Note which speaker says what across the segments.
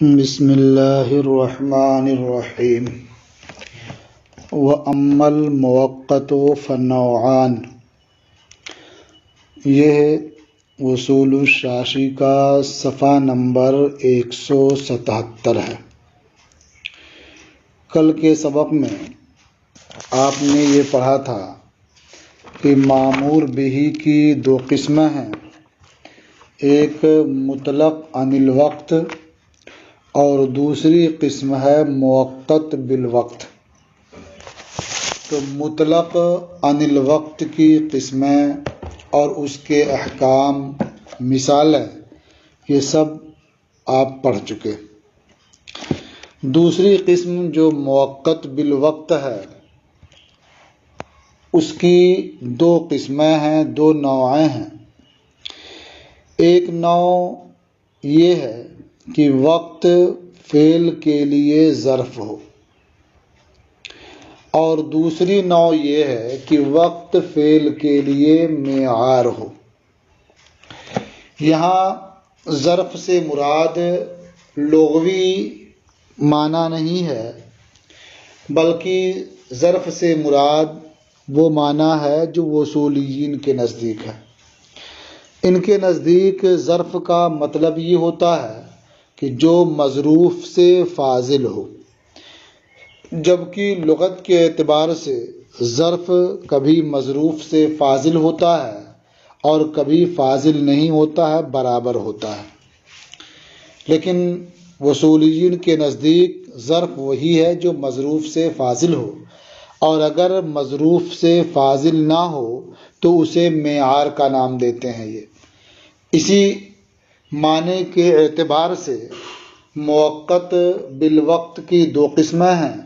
Speaker 1: بسم اللہ الرحمن الرحیم وَأَمَّا الْمُوَقَّتُ فَنَوْعَانِ، یہ اصول الشاشی کا صفحہ نمبر 177 ہے۔ کل کے سبق میں آپ نے یہ پڑھا تھا کہ مامور بہ کی دو قسمیں ہیں، ایک مطلق عن الوقت اور دوسری قسم ہے موقت بالوقت۔ تو مطلق عن الوقت کی قسمیں اور اس کے احکام، مثالیں، یہ سب آپ پڑھ چکے۔ دوسری قسم جو موقت بالوقت ہے، اس کی دو قسمیں ہیں، دو نوعیں ہیں۔ ایک نوع یہ ہے کہ وقت فعل کے لیے ظرف ہو، اور دوسری نوع یہ ہے کہ وقت فعل کے لیے معیار ہو۔ یہاں ظرف سے مراد لغوی معنی نہیں ہے، بلکہ ظرف سے مراد وہ معنی ہے جو اصولیین کے نزدیک ہے۔ ان کے نزدیک ظرف کا مطلب یہ ہوتا ہے کہ جو مظروف سے فاضل ہو، جبکہ لغت کے اعتبار سے ظرف کبھی مظروف سے فاضل ہوتا ہے اور کبھی فاضل نہیں ہوتا ہے، برابر ہوتا ہے۔ لیکن اصولیین کے نزدیک ظرف وہی ہے جو مظروف سے فاضل ہو، اور اگر مظروف سے فاضل نہ ہو تو اسے معیار کا نام دیتے ہیں۔ اسی معنی کے اعتبار سے موقت بالوقت کی دو قسمیں ہیں۔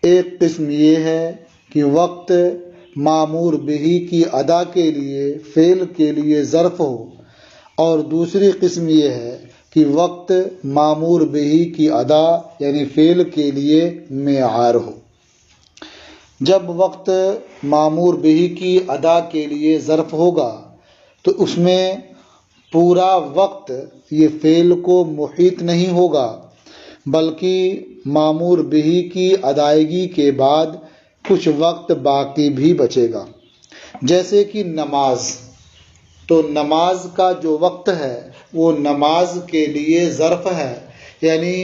Speaker 1: ایک قسم یہ ہے کہ وقت مامور بہ کی ادا کے لیے، فعل کے لیے ظرف ہو، اور دوسری قسم یہ ہے کہ وقت مامور بہ کی ادا یعنی فعل کے لیے معیار ہو۔ جب وقت مامور بہ کی ادا کے لیے ظرف ہوگا تو اس میں پورا وقت یہ فعل کو محیط نہیں ہوگا، بلکہ مامور بہ کی ادائیگی کے بعد کچھ وقت باقی بھی بچے گا۔ جیسے کہ نماز، تو نماز کا جو وقت ہے وہ نماز کے لیے ظرف ہے، یعنی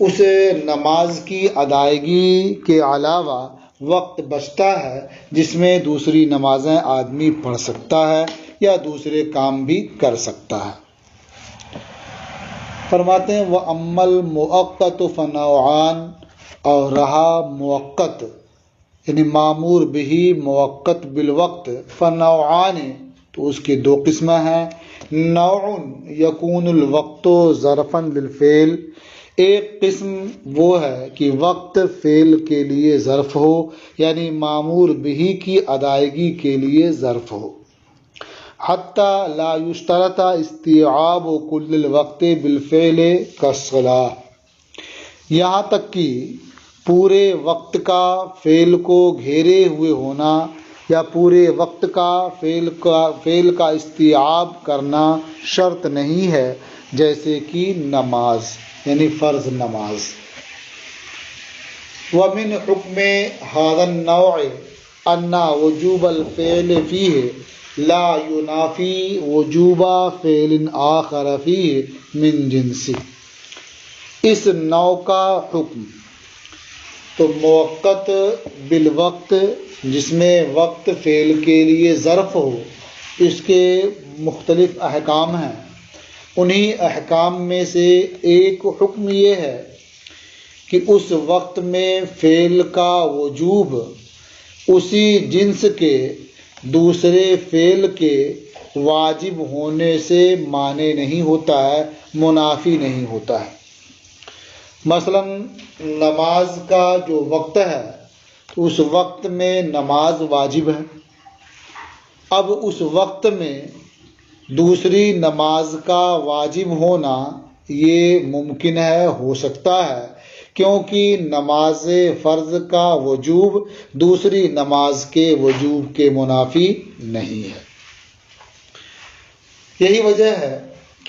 Speaker 1: اس نماز کی ادائیگی کے علاوہ وقت بچتا ہے جس میں دوسری نمازیں آدمی پڑھ سکتا ہے یا دوسرے کام بھی کر سکتا ہے۔ فرماتے ہیں وَأَمَّا الْمُؤَقَّتُ فَنَوْعَانِ، اور رہا موقت یعنی مامور بہ موقت بالوقت، فَنَوْعَانِ، تو اس کی دو قسمیں ہیں۔ نوع یکون الوقت ظرفاً للفعل، ایک قسم وہ ہے کہ وقت فعل کے لیے ظرف ہو، یعنی مامور بہ کی ادائیگی کے لیے ظرف ہو۔ حتی لا یشترط استیعاب کل الوقت بالفعل کالصلاۃ، یہاں تک کہ پورے وقت کا فعل کو گھیرے ہوئے ہونا یا پورے وقت کا فعل کا استیعاب کرنا شرط نہیں ہے، جیسے کہ نماز یعنی فرض نماز۔ ومن حکم هذا النوع ان وجوب الفعل فيه لا ينافي وجوب فعل آخر فيه من جنسه، اس نوع کا حکم تو موقت بالوقت جس میں وقت فعل کے لیے ظرف ہو، اس کے مختلف احکام ہیں۔ انہی احکام میں سے ایک حکم یہ ہے کہ اس وقت میں فعل کا وجوب اسی جنس کے دوسرے فعل کے واجب ہونے سے مانع نہیں ہوتا ہے، منافی نہیں ہوتا ہے۔ مثلا نماز کا جو وقت ہے تو اس وقت میں نماز واجب ہے۔ اب اس وقت میں دوسری نماز کا واجب ہونا یہ ممکن ہے، ہو سکتا ہے، کیونکہ نماز فرض کا وجوب دوسری نماز کے وجوب کے منافی نہیں ہے۔ یہی وجہ ہے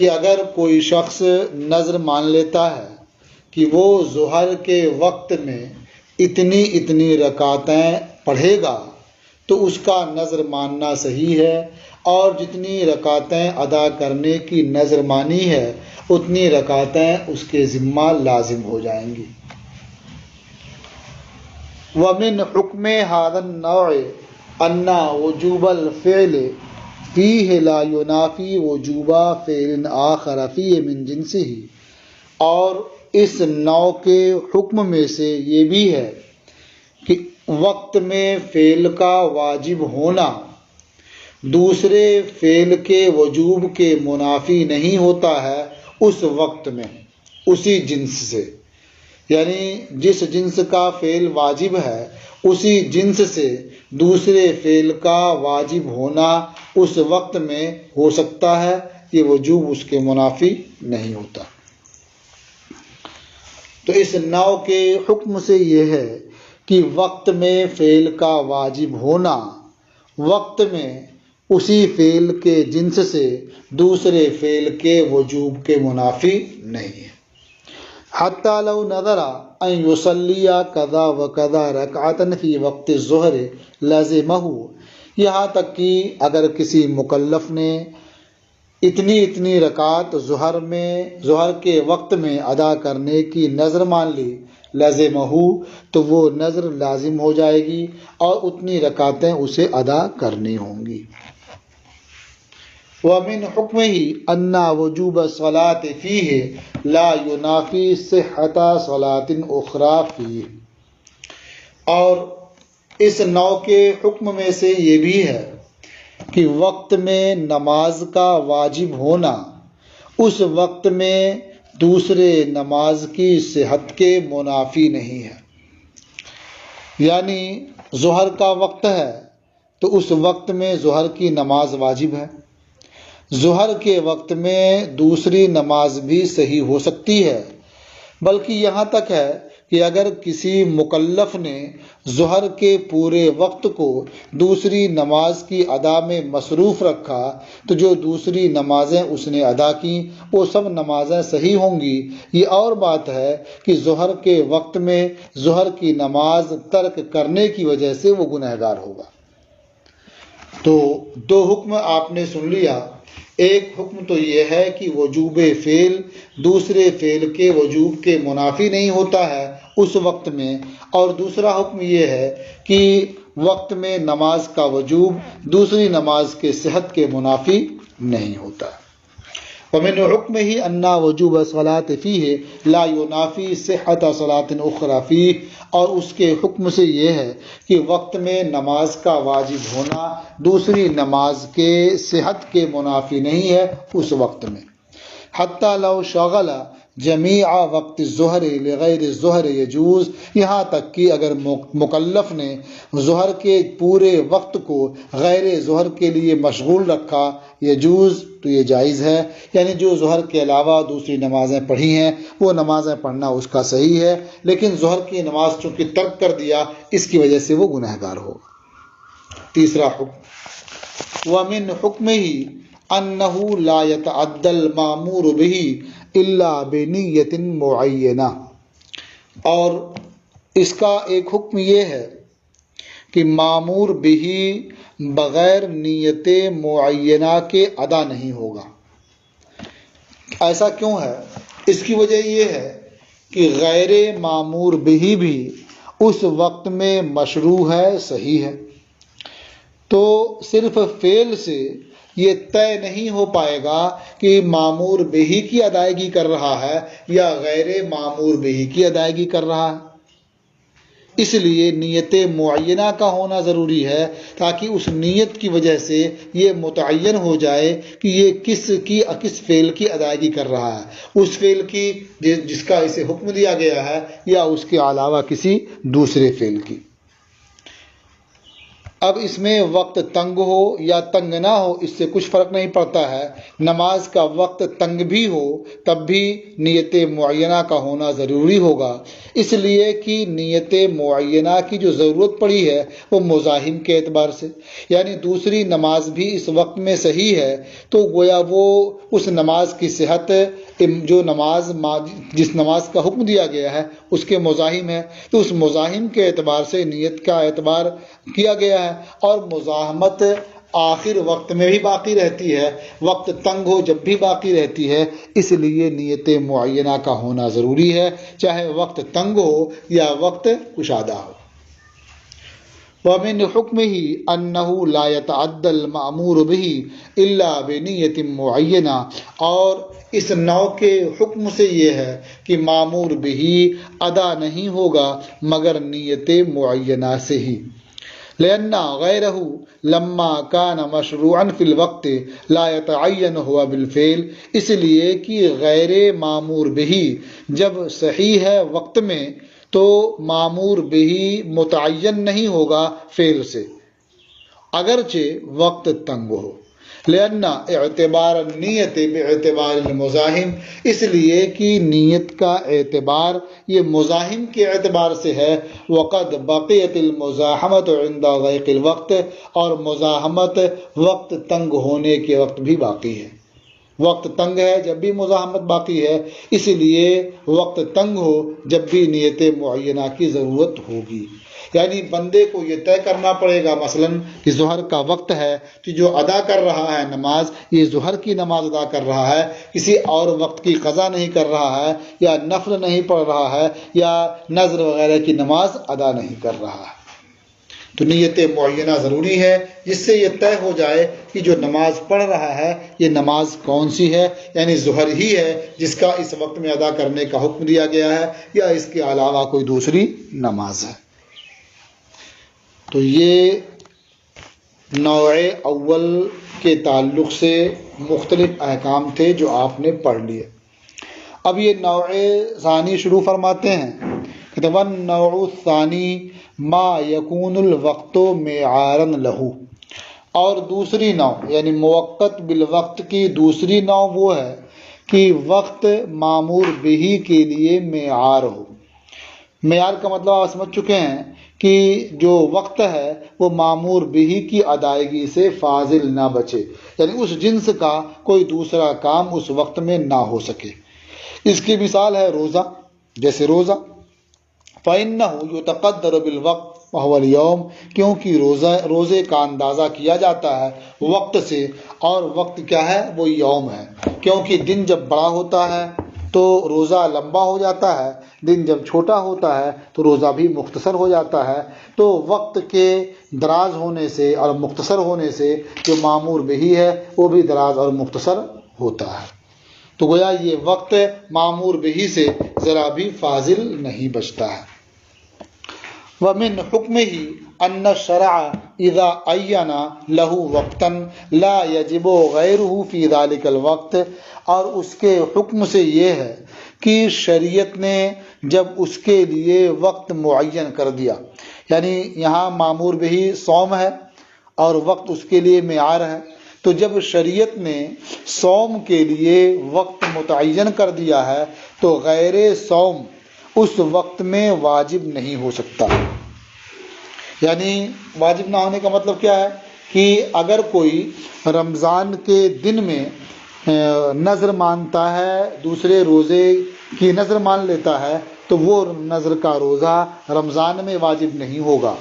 Speaker 1: کہ اگر کوئی شخص نظر مان لیتا ہے کہ وہ ظہر کے وقت میں اتنی رکعتیں پڑھے گا تو اس کا نظر ماننا صحیح ہے، اور جتنی رکعتیں ادا کرنے کی نظر مانی ہے اتنی رکعتیں اس کے ذمہ لازم ہو جائیں گی۔ وَمِنْ حُكْمِ هَذَا النَّوْعِ أَنَّ وُجُوبَ الْفِعْلِ فِيهِ لَا يُنَافِي وُجُوبَ فِعْلٍ آخَرَ فِيهِ مِنْ جِنسِهِ، اور اس نوع کے حکم میں سے یہ بھی ہے کہ وقت میں فعل کا واجب ہونا دوسرے فعل کے وجوب کے منافی نہیں ہوتا ہے اس وقت میں اسی جنس سے، یعنی جس جنس کا فعل واجب ہے اسی جنس سے دوسرے فعل کا واجب ہونا اس وقت میں ہو سکتا ہے، یہ وجوب اس کے منافی نہیں ہوتا۔ تو اس نوع کے حکم سے یہ ہے کہ وقت میں فعل کا واجب ہونا وقت میں اسی فعل کے جنس سے دوسرے فعل کے وجوب کے منافی نہیں ہے۔ حتی لو نظر ان یصلی کذا و کذا رکعۃ فی وقت الظہر لازمہ، یہاں تک کہ اگر کسی مکلف نے اتنی رکعت ظہر کے وقت میں ادا کرنے کی نظر مان لی لازمہ، تو وہ نظر لازم ہو جائے گی اور اتنی رکعتیں اسے ادا کرنی ہوں گی۔ وَمِنْ حُكْمِهِ أَنَّ وُجُوبَ الصَّلَاةِ فِيهِ لَا يُنَافِي صِحَّةَ صَلَاةٍ أُخْرَى فِيهِ، اور اس نوع کے حکم میں سے یہ بھی ہے کہ وقت میں نماز کا واجب ہونا اس وقت میں دوسرے نماز کی صحت کے منافی نہیں ہے، یعنی ظہر کا وقت ہے تو اس وقت میں ظہر کی نماز واجب ہے، ظہر کے وقت میں دوسری نماز بھی صحیح ہو سکتی ہے، بلکہ یہاں تک ہے کہ اگر کسی مکلف نے ظہر کے پورے وقت کو دوسری نماز کی ادا میں مصروف رکھا تو جو دوسری نمازیں اس نے ادا کیں وہ سب نمازیں صحیح ہوں گی۔ یہ اور بات ہے کہ ظہر کے وقت میں ظہر کی نماز ترک کرنے کی وجہ سے وہ گنہگار ہوگا۔ تو دو حکم آپ نے سن لیا، ایک حکم تو یہ ہے کہ وجوب فعل دوسرے فعل کے وجوب کے منافی نہیں ہوتا ہے اس وقت میں، اور دوسرا حکم یہ ہے کہ وقت میں نماز کا وجوب دوسری نماز کے صحت کے منافی نہیں ہوتا۔ وَمِنْ حُكْمِهِ أَنَّ وُجُوبَ الصَّلَاةِ فِيهِ لَا يُنَافِي صِحَّةَ صَلَاةٍ أُخْرَى فِيهِ، اور اس کے حکم سے یہ ہے کہ وقت میں نماز کا واجب ہونا دوسری نماز کے صحت کے منافی نہیں ہے اس وقت میں۔ حتی لو شغل جمیع وقت الظہر لغیر الظہر یجوز، یہاں تک کہ اگر مکلف نے ظہر کے پورے وقت کو غیر ظہر کے لیے مشغول رکھا یجوز، تو یہ جائز ہے، یعنی جو ظہر کے علاوہ دوسری نمازیں پڑھی ہیں وہ نمازیں پڑھنا اس کا صحیح ہے، لیکن ظہر کی نماز چونکہ ترک کر دیا اس کی وجہ سے وہ گنہگار ہوگا۔ تیسرا حکم، وَمِنْ حُكْمِهِ أَنَّهُ لَا يَتَعَدَّى الْمَأْمُورُ بِهِ إِلَّا بِنِيَّةٍ مُعَيَّنَةٍ، اور اس کا ایک حکم یہ ہے کہ مامور بھی بغیر نیت معینہ کے ادا نہیں ہوگا۔ ایسا کیوں ہے؟ اس کی وجہ یہ ہے کہ غیر مامور بھی اس وقت میں مشروع ہے، صحیح ہے، تو صرف فعل سے یہ طے نہیں ہو پائے گا کہ مامور بھی کی ادائیگی کر رہا ہے یا غیر مامور بھی کی ادائیگی کر رہا ہے، اس لیے نیت معینہ کا ہونا ضروری ہے تاکہ اس نیت کی وجہ سے یہ متعین ہو جائے کہ یہ کس فعل کی ادائیگی کر رہا ہے، اس فعل کی جس کا اسے حکم دیا گیا ہے یا اس کے علاوہ کسی دوسرے فعل کی۔ اب اس میں وقت تنگ ہو یا تنگ نہ ہو اس سے کچھ فرق نہیں پڑتا ہے، نماز کا وقت تنگ بھی ہو تب بھی نیت معینہ کا ہونا ضروری ہوگا، اس لیے کہ نیت معینہ کی جو ضرورت پڑی ہے وہ مزاحم کے اعتبار سے، یعنی دوسری نماز بھی اس وقت میں صحیح ہے تو گویا وہ اس نماز کی صحت جو جس نماز کا حکم دیا گیا ہے اس کے مزاحم ہے، تو اس مزاحم کے اعتبار سے نیت کا اعتبار کیا گیا ہے، اور مزاحمت آخر وقت میں بھی باقی رہتی ہے، وقت تنگ ہو جب بھی باقی رہتی ہے، اس لیے نیت معینہ کا ہونا ضروری ہے، چاہے وقت تنگ ہو یا وقت کشادہ ہو۔ وَمِنْ حُكْمِهِ أَنَّهُ لَا يَتَعَدَّى الْمَأْمُورُ بِهِ إِلَّا بِنِيَّةٍ مُعَيَّنَةٍ، اور اس نوع کے حکم سے یہ ہے کہ مامور بھی ادا نہیں ہوگا مگر نیت معینہ سے ہی، لأن غیرہ لما کان مشروعا فی الوقت لا يتعین ہوا بالفعل، اس لیے کہ غیر مامور بھی جب صحیح ہے وقت میں تو مامور بھی متعین نہیں ہوگا فعل سے اگرچہ وقت تنگ ہو، لأن اعتبار النیت باعتبار المزاحم، اس لیے کہ نیت کا اعتبار یہ مزاحم کے اعتبار سے ہے، وقد بقیت المزاحمت عند ضیق الوقت، اور مزاحمت وقت تنگ ہونے کے وقت بھی باقی ہے، وقت تنگ ہے جب بھی مزاحمت باقی ہے، اس لیے وقت تنگ ہو جب بھی نیت معینہ کی ضرورت ہوگی، یعنی بندے کو یہ طے کرنا پڑے گا مثلا کہ ظہر کا وقت ہے کہ جو ادا کر رہا ہے نماز یہ ظہر کی نماز ادا کر رہا ہے، کسی اور وقت کی قضا نہیں کر رہا ہے، یا نفل نہیں پڑھ رہا ہے، یا نذر وغیرہ کی نماز ادا نہیں کر رہا ہے، تو نیت معینہ ضروری ہے جس سے یہ طے ہو جائے کہ جو نماز پڑھ رہا ہے یہ نماز کون سی ہے، یعنی ظہر ہی ہے جس کا اس وقت میں ادا کرنے کا حکم دیا گیا ہے یا اس کے علاوہ کوئی دوسری نماز ہے۔ تو یہ نوع اول کے تعلق سے مختلف احکام تھے جو آپ نے پڑھ لیے۔ اب یہ نوع ثانی شروع فرماتے ہیں کہ وَالنَّوْعُ الثَّانِي مَا يَكُونُ الْوَقْتُ مِعَارًا لَهُ، اور دوسری نوع یعنی موقت بالوقت کی دوسری نوع وہ ہے کہ وقت معمور بہ کے لیے معیار ہو۔ معیار کا مطلب آپ سمجھ چکے ہیں کہ جو وقت ہے وہ معمور بہ کی ادائیگی سے فاضل نہ بچے، یعنی اس جنس کا کوئی دوسرا کام اس وقت میں نہ ہو سکے۔ اس کی مثال ہے روزہ، جیسے روزہ فَإِنَّهُ يُتَقَدَّرُ بِالْوَقْتِ وَهُوَ الْيَوْمُ، کیونکہ روزے کا اندازہ کیا جاتا ہے وقت سے، اور وقت کیا ہے وہ یوم ہے، کیونکہ دن جب بڑا ہوتا ہے تو روزہ لمبا ہو جاتا ہے، دن جب چھوٹا ہوتا ہے تو روزہ بھی مختصر ہو جاتا ہے، تو وقت کے دراز ہونے سے اور مختصر ہونے سے جو معمور بہی ہے وہ بھی دراز اور مختصر ہوتا ہے، تو گویا یہ وقت معمور بہی سے ذرا بھی فاضل نہیں بچتا ہے۔ وَمِنْ حُكْمِهِ أَنَّ الشَّرْعَ إِذَا عَيَّنَ لَهُ وَقْتًا لَا يَجِبُ غَيْرُهُ فِي ذَلِكَ الْوَقْتِ، اور اس کے حکم سے یہ ہے کہ شریعت نے جب اس کے لیے وقت معین کر دیا، یعنی یہاں معمور بہی صوم ہے اور وقت اس کے لیے معیار ہے، تو جب شریعت نے صوم کے لیے وقت متعین کر دیا ہے تو غیر صوم اس وقت میں واجب نہیں ہو سکتا، یعنی واجب نہ ہونے کا مطلب کیا ہے کہ اگر کوئی رمضان کے دن میں نذر مانتا ہے، دوسرے روزے کی نذر مان لیتا ہے تو وہ نذر کا روزہ رمضان میں واجب نہیں ہوگا،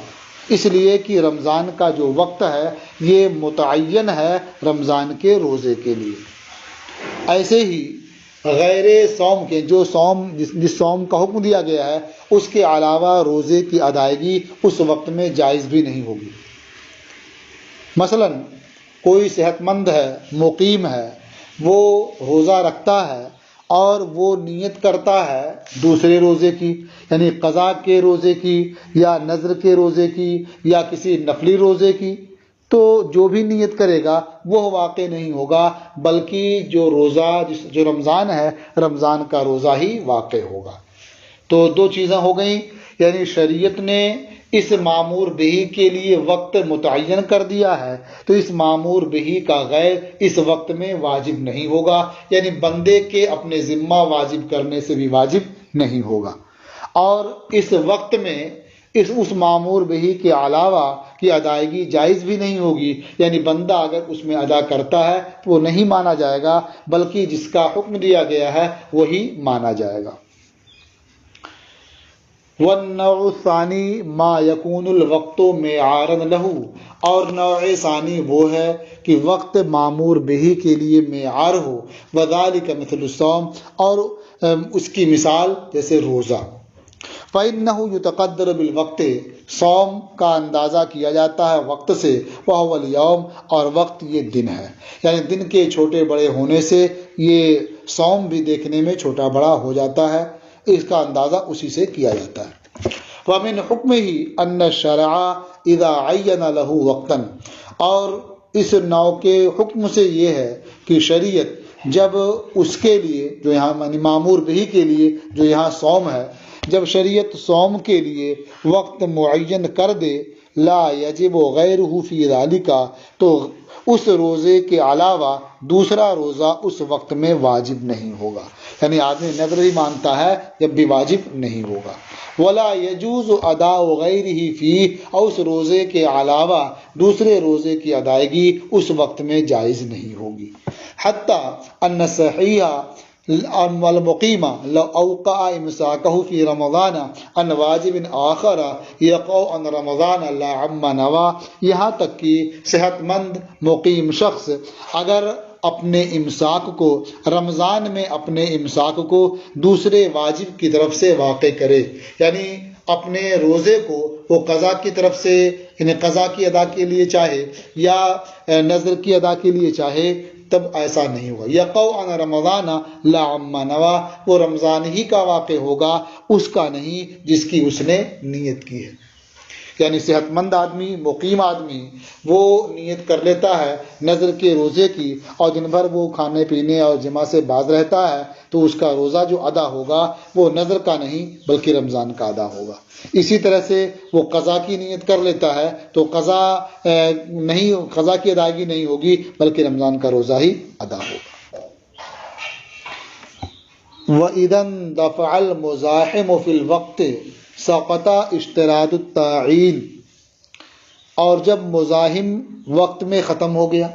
Speaker 1: اس لیے کہ رمضان کا جو وقت ہے یہ متعین ہے رمضان کے روزے کے لیے۔ ایسے ہی غیر صوم کے جس صوم کا حکم دیا گیا ہے اس کے علاوہ روزے کی ادائیگی اس وقت میں جائز بھی نہیں ہوگی۔ مثلا کوئی صحت مند ہے، مقیم ہے، وہ روزہ رکھتا ہے اور وہ نیت کرتا ہے دوسرے روزے کی، یعنی قضا کے روزے کی یا نذر کے روزے کی یا کسی نفلی روزے کی، تو جو بھی نیت کرے گا وہ واقع نہیں ہوگا، بلکہ جو رمضان ہے رمضان کا روزہ ہی واقع ہوگا۔ تو دو چیزیں ہو گئیں، یعنی شریعت نے اس معمور بہی کے لیے وقت متعین کر دیا ہے تو اس معمور بہی کا غیر اس وقت میں واجب نہیں ہوگا، یعنی بندے کے اپنے ذمہ واجب کرنے سے بھی واجب نہیں ہوگا، اور اس وقت میں اس معمور بہی کے علاوہ کی ادائیگی جائز بھی نہیں ہوگی، یعنی بندہ اگر اس میں ادا کرتا ہے تو وہ نہیں مانا جائے گا، بلکہ جس کا حکم دیا گیا ہے وہی مانا جائے گا۔ والنوع الثانی ما یکون الوقت معیارا لہ، اور نوع ثانی وہ ہے کہ وقت معمور بہی کے لیے معیار ہو، وذالک مثل الصوم، اور اس کی مثال جیسے روزہ۔ فَإِنَّهُ يُتَقَدَّرُ بِالْوَقْتِ، صوم کا اندازہ کیا جاتا ہے وقت سے، وَهُوَ الْيَوْمُ، اور وقت یہ دن ہے، یعنی دن کے چھوٹے بڑے ہونے سے یہ صوم بھی دیکھنے میں چھوٹا بڑا ہو جاتا ہے، اس کا اندازہ اسی سے کیا جاتا ہے۔ وَمِنْ حُکْمِهِ أَنَّ الشَّرْعَ إِذَا عَيَّنَ لَهُ وَقْتًا، اور اس نوع کے حکم سے یہ ہے کہ شریعت جب اس کے لیے جو یہاں معمور بہی کے لیے جو یہاں صوم ہے، جب شریعت صوم کے لیے وقت معین کر دے، لا یجب غیرہ فی ذالک، تو اس روزے کے علاوہ دوسرا روزہ اس وقت میں واجب نہیں ہوگا، یعنی آدمی نظر ہی مانتا ہے جب بھی واجب نہیں ہوگا۔ ولا یجوز اداء غیرہ فی، اور اس روزے کے علاوہ دوسرے روزے کی ادائیگی اس وقت میں جائز نہیں ہوگی۔ حتی ان صحیح والمقیم لو اوقع امساکہ فی رمضان ان واجب آخر یقع عن رمضان لا عما نوا، یہاں تک کہ صحت مند مقیم شخص اگر اپنے امساک کو رمضان میں اپنے امساک کو دوسرے واجب کی طرف سے واقع کرے، یعنی اپنے روزے کو وہ قضا کی طرف سے، یعنی قضا کی ادا کے لیے چاہے یا نذر کی ادا کے لیے چاہے، تب ایسا نہیں ہوگا۔ یقع عن رمضان لا عما نوا، وہ رمضان ہی کا واقع ہوگا، اس کا نہیں جس کی اس نے نیت کی ہے، یعنی صحت مند آدمی مقیم آدمی وہ نیت کر لیتا ہے نذر کے روزے کی، اور دن بھر وہ کھانے پینے اور جماع سے باز رہتا ہے تو اس کا روزہ جو ادا ہوگا وہ نذر کا نہیں بلکہ رمضان کا ادا ہوگا۔ اسی طرح سے وہ قضا کی نیت کر لیتا ہے تو قضا کی ادائیگی نہیں ہوگی بلکہ رمضان کا روزہ ہی ادا ہوگا۔ وَإِذَا اندفع الْمُزَاحِمُ فِي الْوَقْتِ سقط اشتراط التعین، اور جب مزاحم وقت میں ختم ہو گیا،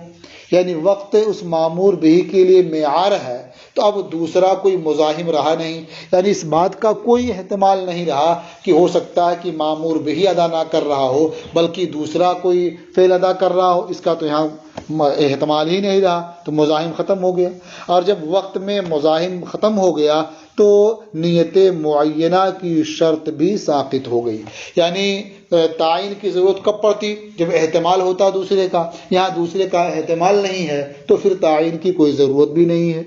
Speaker 1: یعنی وقت اس معمور بہی کے لیے معیار ہے تو اب دوسرا کوئی مزاحم رہا نہیں، یعنی اس بات کا کوئی احتمال نہیں رہا کہ ہو سکتا ہے کہ معمور بہی ادا نہ کر رہا ہو بلکہ دوسرا کوئی فعل ادا کر رہا ہو، اس کا تو یہاں احتمال ہی نہیں رہا، تو مزاحم ختم ہو گیا۔ اور جب وقت میں مزاحم ختم ہو گیا تو نیت معینہ کی شرط بھی ساقط ہو گئی، یعنی تعین کی ضرورت کب پڑتی؟ جب احتمال ہوتا دوسرے کا، یہاں دوسرے کا احتمال نہیں ہے تو پھر تعین کی کوئی ضرورت بھی نہیں ہے۔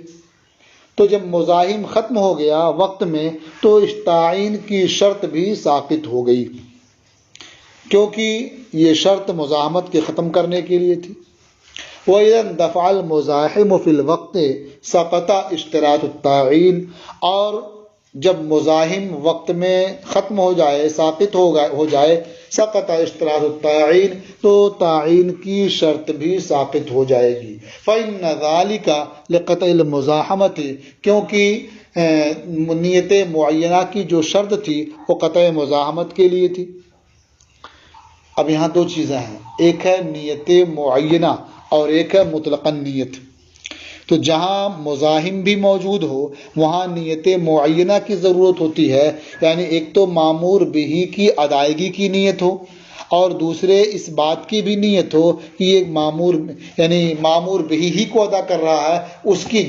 Speaker 1: تو جب مزاحم ختم ہو گیا وقت میں تو اس تعین کی شرط بھی ساقط ہو گئی، کیونکہ یہ شرط مزاحمت کے ختم کرنے کے لیے تھی۔ وَإِذَا اندفع الْمُزَاحِمُ فِي الْوَقْتِ سَقَطَ اشتراط التعین، اور جب مزاحم وقت میں ختم ہو جائے، ساقط ہو جائے، سقط اشتراط التعین، تو تعین کی شرط بھی ساقط ہو جائے گی۔ فَإِنَّ ذَلِكَ لِقَطْعِ الْمُزَاحَمَةِ، کیونکہ نیت معینہ کی جو شرط تھی وہ قطع مزاحمت کے لیے تھی۔ اب یہاں دو چیزیں ہیں، ایک ہے نیت معینہ اور ایک ہے مطلقاً نیت۔ تو جہاں مزاحم بھی موجود ہو وہاں نیت معینہ کی ضرورت ہوتی ہے، یعنی ایک تو معمور بہی کی ادائیگی کی نیت ہو اور دوسرے اس بات کی بھی نیت ہو کہ یہ معمور بہی ہی کو ادا کر رہا ہے، اس کی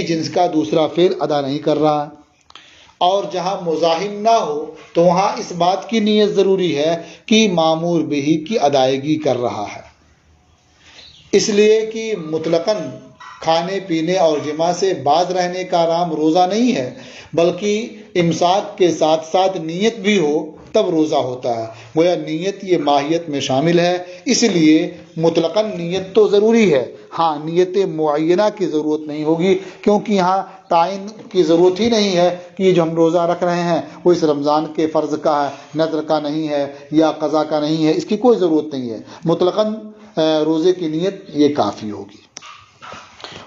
Speaker 1: جنس کا دوسرا فعل ادا نہیں کر رہا ہے۔ اور جہاں مزاحم نہ ہو تو وہاں اس بات کی نیت ضروری ہے کہ معمور بہی کی ادائیگی کر رہا ہے، اس لیے کہ مطلقاً کھانے پینے اور جماع سے باز رہنے کا نام روزہ نہیں ہے، بلکہ امساک کے ساتھ ساتھ نیت بھی ہو تب روزہ ہوتا ہے، گویا نیت یہ ماہیت میں شامل ہے، اس لیے مطلقاً نیت تو ضروری ہے ہاں نیت معینہ کی ضرورت نہیں ہوگی، کیونکہ یہاں تعین کی ضرورت ہی نہیں ہے کہ یہ جو ہم روزہ رکھ رہے ہیں وہ اس رمضان کے فرض کا ہے، نذر کا نہیں ہے یا قضا کا نہیں ہے، اس کی کوئی ضرورت نہیں ہے، مطلقاً روزے کی نیت یہ کافی ہوگی۔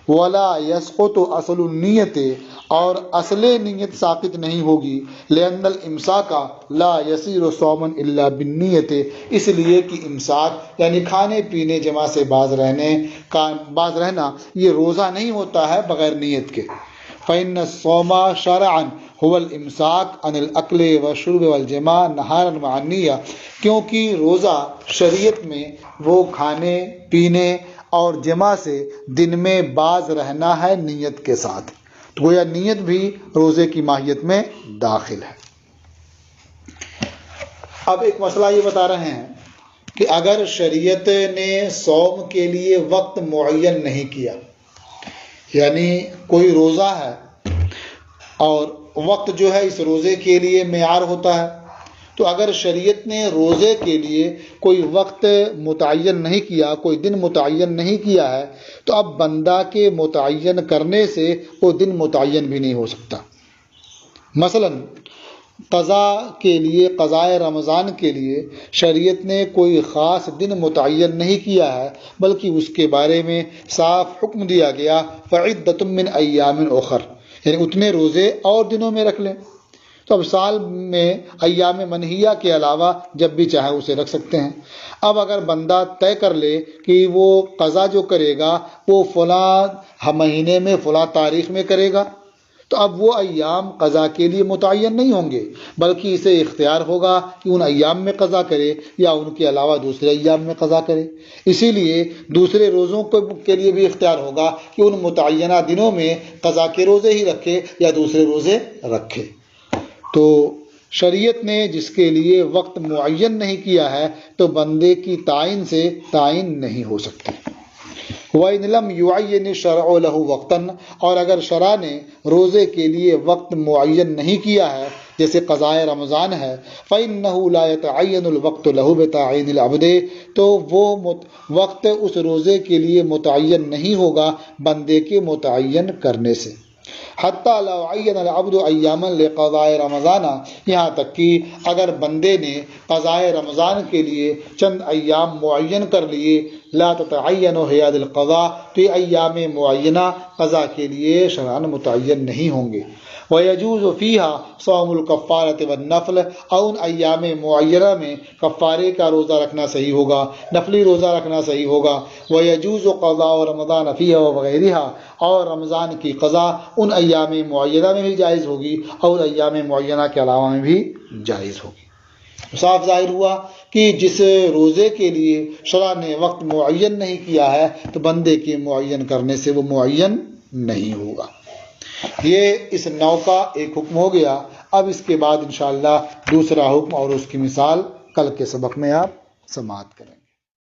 Speaker 1: ولا یسقط اصل النیت، اور اصل نیت ساقط نہیں ہوگی، لأن الامساک لا یصیر صوما الا بالنیت، اس لیے کہ امساک یعنی کھانے پینے جمع سے باز رہنا یہ روزہ نہیں ہوتا ہے بغیر نیت کے۔ فإن الصوم شرعا هو الامساک عن الاکل والشرب والجماع نہارا مع النیہ، کیونکہ روزہ شریعت میں وہ کھانے پینے اور جمع سے دن میں باز رہنا ہے نیت کے ساتھ، تو گویا نیت بھی روزے کی ماہیت میں داخل ہے۔ اب ایک مسئلہ یہ بتا رہے ہیں کہ اگر شریعت نے صوم کے لیے وقت معین نہیں کیا، یعنی کوئی روزہ ہے اور وقت جو ہے اس روزے کے لیے معیار ہوتا ہے، تو اگر شریعت نے روزے کے لیے کوئی وقت متعین نہیں کیا، کوئی دن متعین نہیں کیا ہے، تو اب بندہ کے متعین کرنے سے وہ دن متعین بھی نہیں ہو سکتا۔ مثلا قضا کے لیے، قضائے رمضان کے لیے شریعت نے کوئی خاص دن متعین نہیں کیا ہے، بلکہ اس کے بارے میں صاف حکم دیا گیا فعدۃ من ایام اخر، یعنی اتنے روزے اور دنوں میں رکھ لیں۔ تو اب سال میں ایام منہیہ کے علاوہ جب بھی چاہے اسے رکھ سکتے ہیں۔ اب اگر بندہ طے کر لے کہ وہ قضا جو کرے گا وہ فلاں مہینے میں فلاں تاریخ میں کرے گا، تو اب وہ ایام قضا کے لیے متعین نہیں ہوں گے، بلکہ اسے اختیار ہوگا کہ ان ایام میں قضا کرے یا ان کے علاوہ دوسرے ایام میں قضا کرے۔ اسی لیے دوسرے روزوں کے لیے بھی اختیار ہوگا کہ ان متعینہ دنوں میں قضا کے روزے ہی رکھے یا دوسرے روزے رکھے۔ تو شریعت نے جس کے لیے وقت معین نہیں کیا ہے تو بندے کی تعین سے تعین نہیں ہو سکتی۔ وَإِنْ لَمْ يُعَيِّنِ الشَّرْعُ لَهُ وَقْتًا، اور اگر شرع نے روزے کے لیے وقت معین نہیں کیا ہے، جیسے قضائے رمضان ہے، فَإِنَّهُ لَا يَتَعَيَّنُ الْوَقْتُ لَهُ بِتَعْيِينِ الْعَبْدِ، تو وہ وقت اس روزے کے لیے متعین نہیں ہوگا بندے کے متعین کرنے سے۔ حتیٰ لو عین العبد ایاما لقضاء رمضان، یہاں تک کہ اگر بندے نے قضائے رمضان کے لیے چند ایام معین کر لیے، لا تتعین حیاد القضاء، تو یہ ایام معینہ قضا کے لیے شرعاً متعین نہیں ہوں گے۔ وَيَجُوزُ فِيهَا صَوْمُ الْكَفَّارَةِ وَالنَّفْلِ، اور ان ایام معینہ میں کفارے کا روزہ رکھنا صحیح ہوگا، نفلی روزہ رکھنا صحیح ہوگا۔ وَيَجُوزُ قَضَاءُ رَمَضَانَ فِيهَا وَغَيْرِهَا، اور رمضان کی قضا ان ایام معینہ میں بھی جائز ہوگی اور ایام معینہ کے علاوہ میں بھی جائز ہوگی۔ صاف ظاہر ہوا کہ جس روزے کے لیے شرع نے وقت معین نہیں کیا ہے تو بندے کے معین کرنے سے وہ معین نہیں ہوگا۔ یہ اس نو کا ایک حکم ہو گیا۔ اب اس کے بعد انشاءاللہ دوسرا حکم اور اس کی مثال کل کے سبق میں آپ سماعت کریں۔